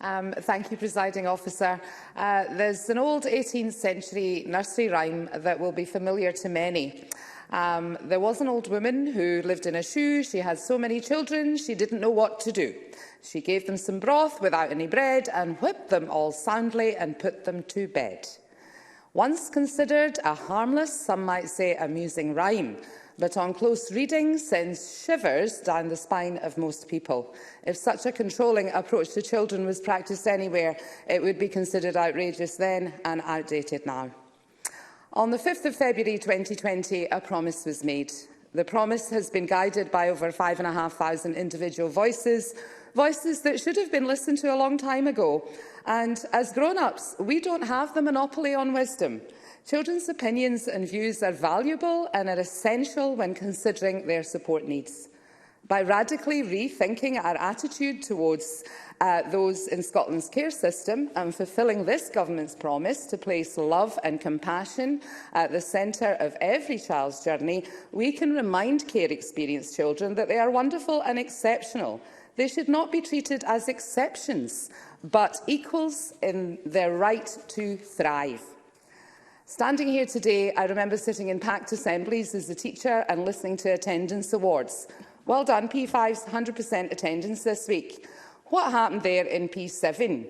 Thank you, Presiding Officer. There's an old 18th century nursery rhyme that will be familiar to many. There was an old woman who lived in a shoe. She had so many children, she didn't know what to do. She gave them some broth without any bread and whipped them all soundly and put them to bed. Once considered a harmless, some might say amusing rhyme, but on close reading sends shivers down the spine of most people. If such a controlling approach to children was practised anywhere, it would be considered outrageous then and outdated now. On the 5th of February 2020, a promise was made. The promise has been guided by over 5,500 individual voices, voices that should have been listened to a long time ago. And as grown-ups, we don't have the monopoly on wisdom. Children's opinions and views are valuable and are essential when considering their support needs. By radically rethinking our attitude towards those in Scotland's care system and fulfilling this government's promise to place love and compassion at the centre of every child's journey, we can remind care-experienced children that they are wonderful and exceptional. They should not be treated as exceptions, but equals in their right to thrive. Standing here today, I remember sitting in packed assemblies as a teacher and listening to attendance awards. Well done, P5's 100% attendance this week. What happened there in P7?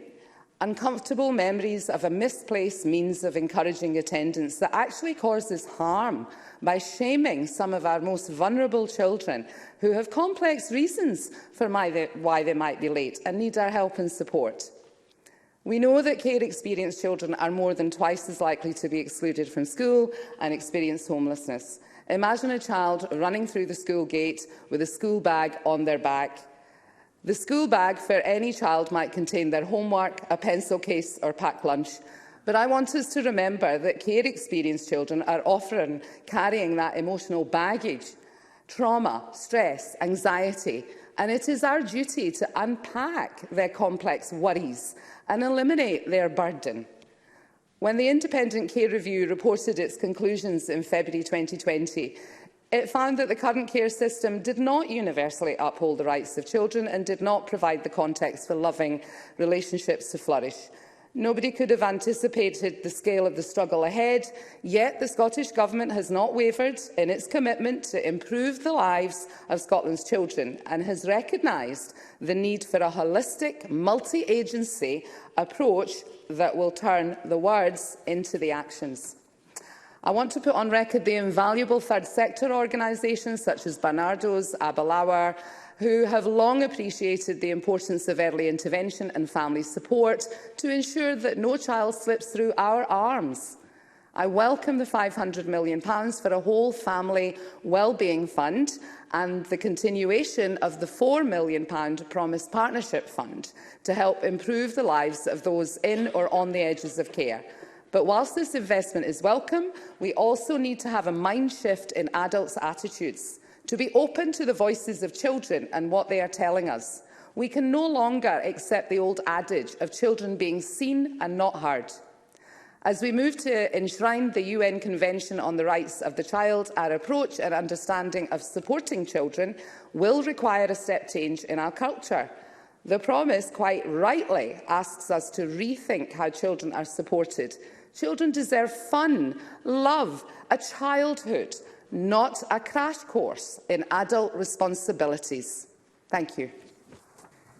Uncomfortable memories of a misplaced means of encouraging attendance that actually causes harm by shaming some of our most vulnerable children who have complex reasons for why they might be late and need our help and support. We know that care-experienced children are more than twice as likely to be excluded from school and experience homelessness. Imagine a child running through the school gate with a school bag on their back. The school bag for any child might contain their homework, a pencil case or packed lunch. But I want us to remember that care-experienced children are often carrying that emotional baggage, trauma, stress, anxiety, and it is our duty to unpack their complex worries and eliminate their burden. When the Independent Care Review reported its conclusions in February 2020, it found that the current care system did not universally uphold the rights of children and did not provide the context for loving relationships to flourish. Nobody could have anticipated the scale of the struggle ahead, yet the Scottish Government has not wavered in its commitment to improve the lives of Scotland's children and has recognised the need for a holistic, multi-agency approach that will turn the words into the actions. I want to put on record the invaluable third sector organisations such as Barnardo's, Aberlour, who have long appreciated the importance of early intervention and family support to ensure that no child slips through our arms. I welcome the £500 million for a whole family wellbeing fund and the continuation of the £4 million Promise Partnership Fund to help improve the lives of those in or on the edges of care. But whilst this investment is welcome, we also need to have a mind shift in adults' attitudes, to be open to the voices of children and what they are telling us. We can no longer accept the old adage of children being seen and not heard. As we move to enshrine the UN Convention on the Rights of the Child, our approach and understanding of supporting children will require a step change in our culture. The promise, quite rightly, asks us to rethink how children are supported. Children deserve fun, love, a childhood, not a crash course in adult responsibilities. Thank you.